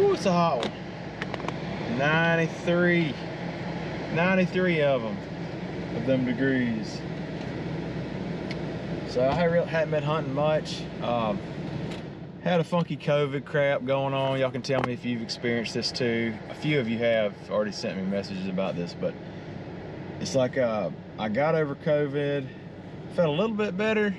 Ooh, it's a hot one. 93 of them degrees. So I hadn't been hunting much. Had a funky COVID crap going on. Y'all can tell me if you've experienced this too. A few of you have already sent me messages about this, but it's like I got over COVID, felt a little bit better.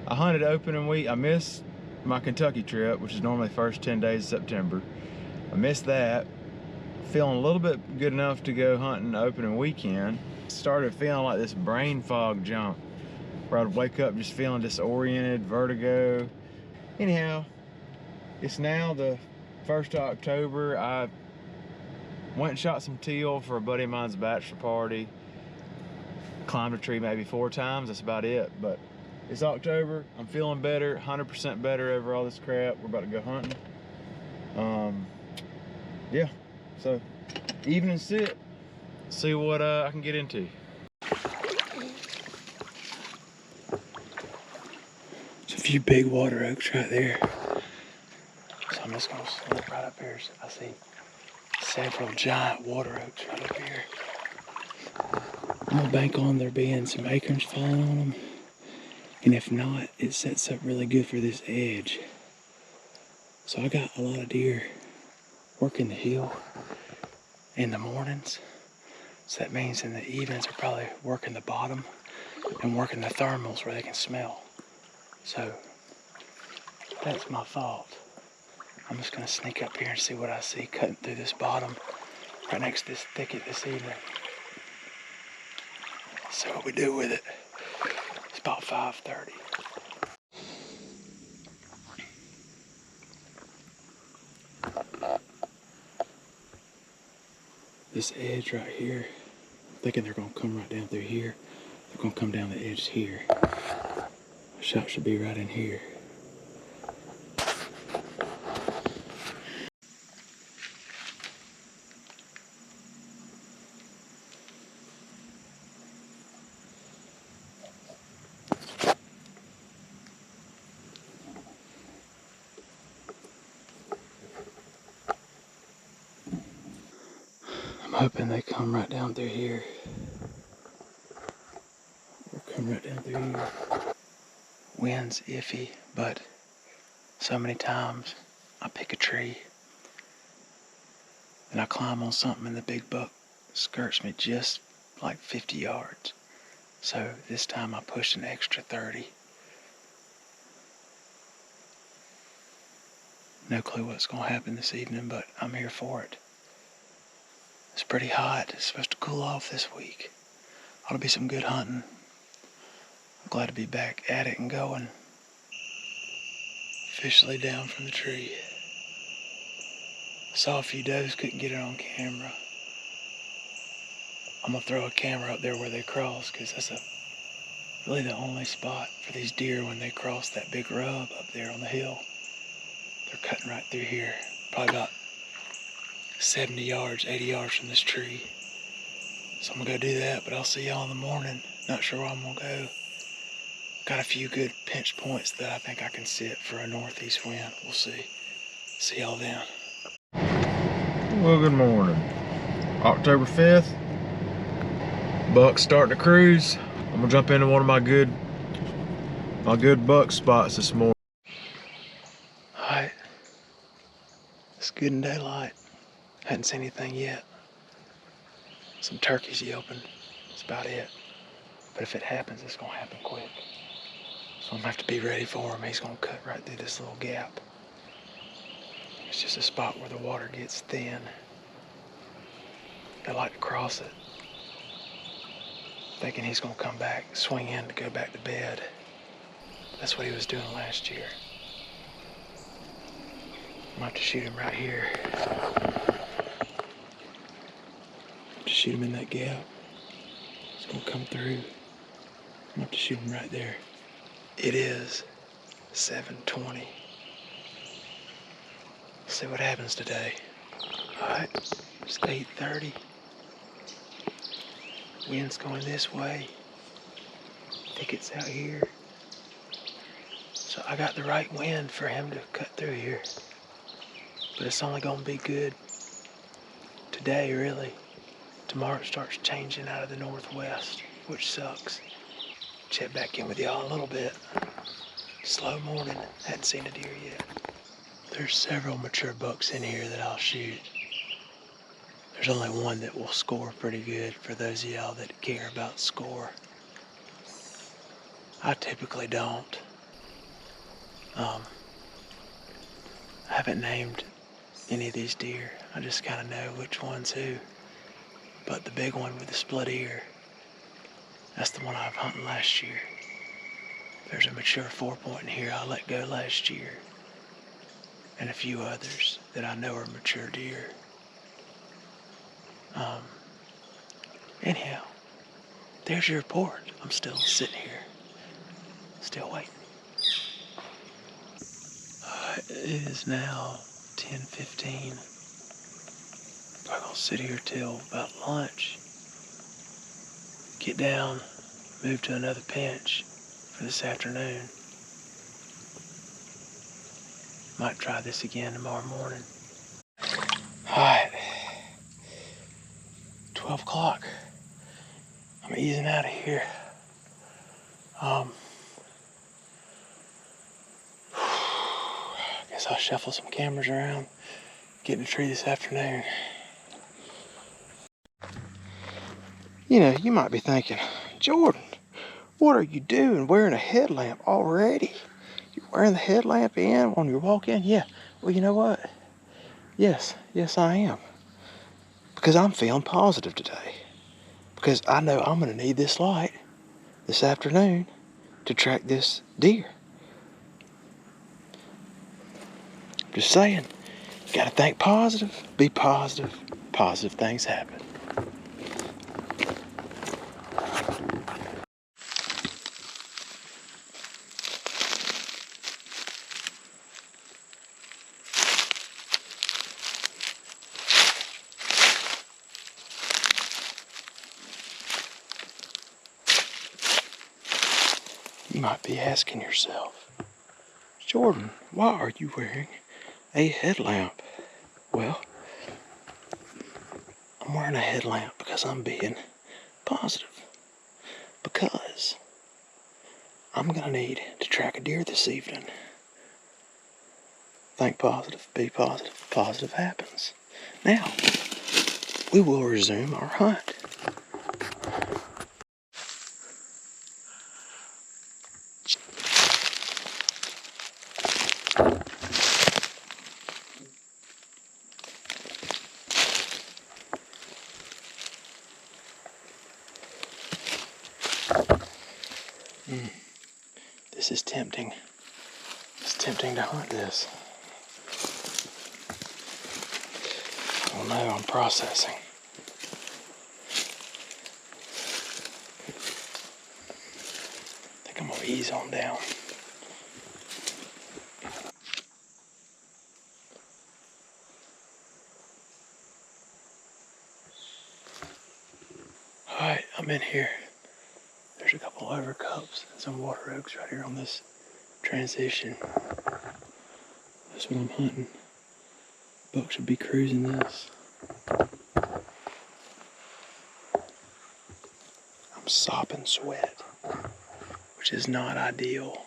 I hunted opening week. I missed my Kentucky trip, which is normally the first 10 days of September. I missed that. Feeling a little bit good enough to go hunting opening weekend. Started feeling like this brain fog jump, where I'd wake up just feeling disoriented, vertigo. Anyhow, it's now the 1st of October. I went and shot some teal for a buddy of mine's bachelor party. Climbed a tree maybe 4 times, that's about it. But it's October, I'm feeling better, 100% better over all this crap. We're about to go hunting. Yeah, so evening sit, see what I can get into. There's a few big water oaks right there. So I'm just gonna slip right up here. I see several giant water oaks right up here. I'm gonna bank on there being some acorns falling on them. And if not, it sets up really good for this edge. So I got a lot of deer working the hill in the mornings. So that means in the evenings they're probably working the bottom and working the thermals where they can smell. So that's my thought. I'm just gonna sneak up here and see what I see cutting through this bottom right next to this thicket this evening. See what we do with it. It's about 5:30. This edge right here, I'm thinking they're gonna come right down through here. They're gonna come down the edge here. The shot should be right in here. I'm hoping they come right down through here. Or come right down through here. Wind's iffy, but so many times I pick a tree and I climb on something and the big buck skirts me just like 50 yards. So this time I pushed an extra 30. No clue what's gonna happen this evening, but I'm here for it. It's pretty hot. It's supposed to cool off this week. Ought to be some good hunting. I'm glad to be back at it and going. Officially down from the tree. Saw a few does, couldn't get it on camera. I'm gonna throw a camera up there where they cross, because that's really the only spot for these deer when they cross that big rub up there on the hill. They're cutting right through here. Probably about 70 yards, 80 yards from this tree. So I'm gonna go do that, but I'll see y'all in the morning. Not sure where I'm gonna go. Got a few good pinch points that I think I can sit for a northeast wind. We'll see. See y'all then. Well, good morning. October 5th. Buck's starting to cruise. I'm gonna jump into one of my good buck spots this morning. Alright. It's good in daylight. Hadn't seen anything yet. Some turkeys yelping. That's about it. But if it happens, it's gonna happen quick. So I'm gonna have to be ready for him. He's gonna cut right through this little gap. It's just a spot where the water gets thin. They like to cross it. Thinking he's gonna come back, swing in to go back to bed. That's what he was doing last year. I'm gonna have to shoot him right here. Just shoot him in that gap. It's gonna come through. I'm gonna have to shoot him right there. It is 7:20. See what happens today. Alright, it's 8:30. Wind's going this way. Thicket's out here. So I got the right wind for him to cut through here. But it's only gonna be good today, really. Tomorrow it starts changing out of the northwest, which sucks. Check back in with y'all a little bit. Slow morning, hadn't seen a deer yet. There's several mature bucks in here that I'll shoot. There's only one that will score pretty good for those of y'all that care about score. I typically don't. I haven't named any of these deer. I just kind of know which one's who. But the big one with the split ear, that's the one I was hunting last year. There's a mature 4-point in here I let go last year. And a few others that I know are mature deer. Anyhow, there's your report. I'm still sitting here, still waiting. It is now 10:15. I'm gonna sit here till about lunch. Get down, move to another pinch for this afternoon. Might try this again tomorrow morning. Alright, 12 o'clock. I'm easing out of here. I guess I'll shuffle some cameras around, get in a tree this afternoon. You know, you might be thinking, Jordan, what are you doing wearing a headlamp already? You're wearing the headlamp in on your walk in? Yeah, well, you know what? Yes, I am. Because I'm feeling positive today. Because I know I'm going to need this light this afternoon to track this deer. Just saying, got to think positive, be positive, positive things happen. You might be asking yourself, Jordan, why are you wearing a headlamp? Well, I'm wearing a headlamp because I'm being positive. Because I'm going to need to track a deer this evening. Think positive, be positive, positive happens. Now, we will resume our hunt. This is tempting. It's tempting to hunt this. Oh no, I'm processing. I think I'm gonna ease on down. Alright, I'm in here. There's a couple overcups and some water oaks right here on this transition. That's what I'm hunting. Buck should be cruising this. I'm sopping sweat, which is not ideal.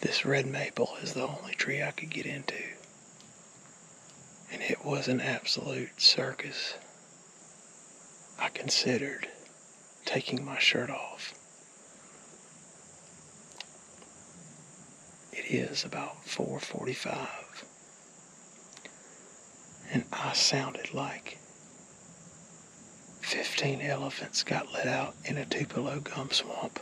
This red maple is the only tree I could get into. And it was an absolute circus. I considered taking my shirt off. It is about 4:45. and I sounded like 15 elephants got let out in a Tupelo gum swamp.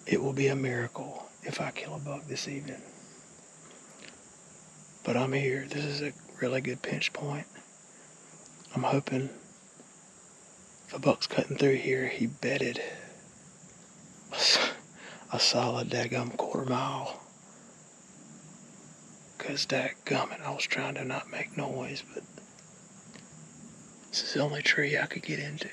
It will be a miracle if I kill a buck this evening. But I'm here. This is a really good pinch point. I'm hoping if a buck's cutting through here, he bedded a solid daggum quarter mile. Because dadgummit, I was trying to not make noise, but this is the only tree I could get into.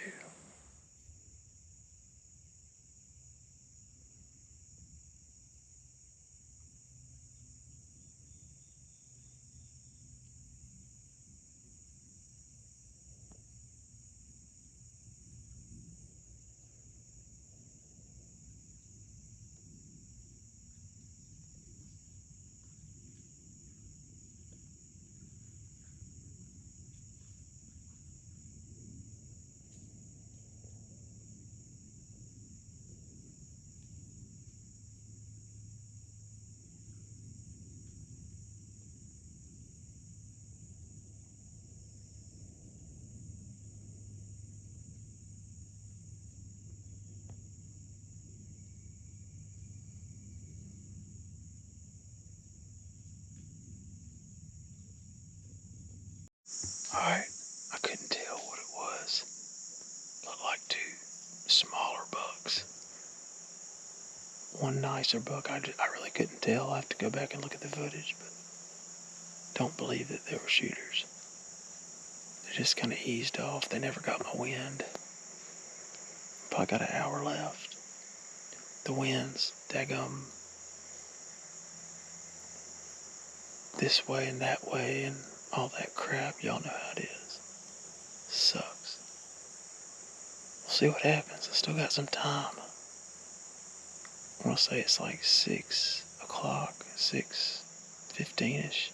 Alright, I couldn't tell what it was. Looked like two smaller bucks. One nicer buck, I really couldn't tell. I'll have to go back and look at the footage, but don't believe that they were shooters. They just kind of eased off. They never got my wind. Probably got an hour left. The winds, daggum, this way and that way and all that crap. Y'all know how it is. Sucks. We'll see what happens. I still got some time. I want to say it's like 6 o'clock, 6:15ish.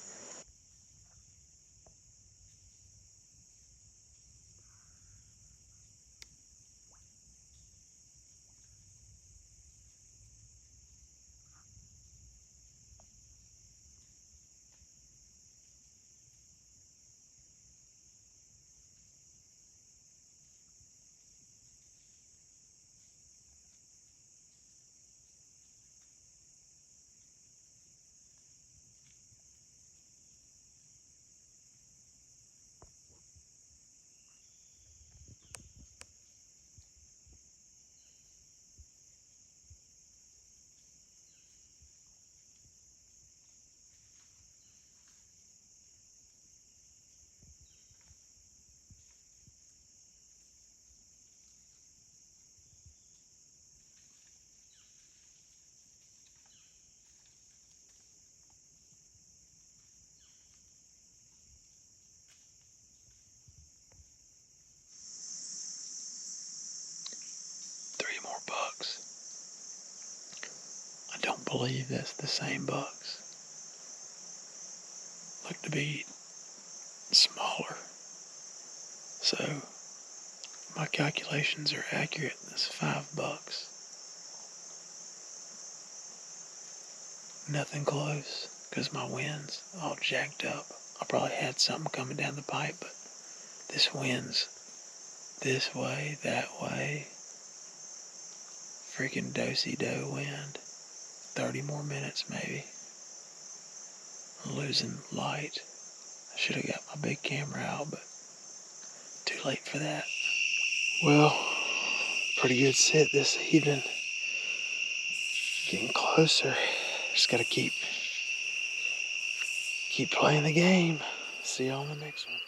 Three more bucks. I don't believe that's the same bucks. Look to be smaller. So my calculations are accurate. That's 5 bucks. Nothing close, because my wind's all jacked up. I probably had something coming down the pipe, but this wind's this way, that way. Freaking do-si-do wind. 30 more minutes maybe. I'm losing light. I should have got my big camera out, but too late for that. Well, pretty good sit this evening. Getting closer. Just gotta keep playing the game. See y'all in the next one.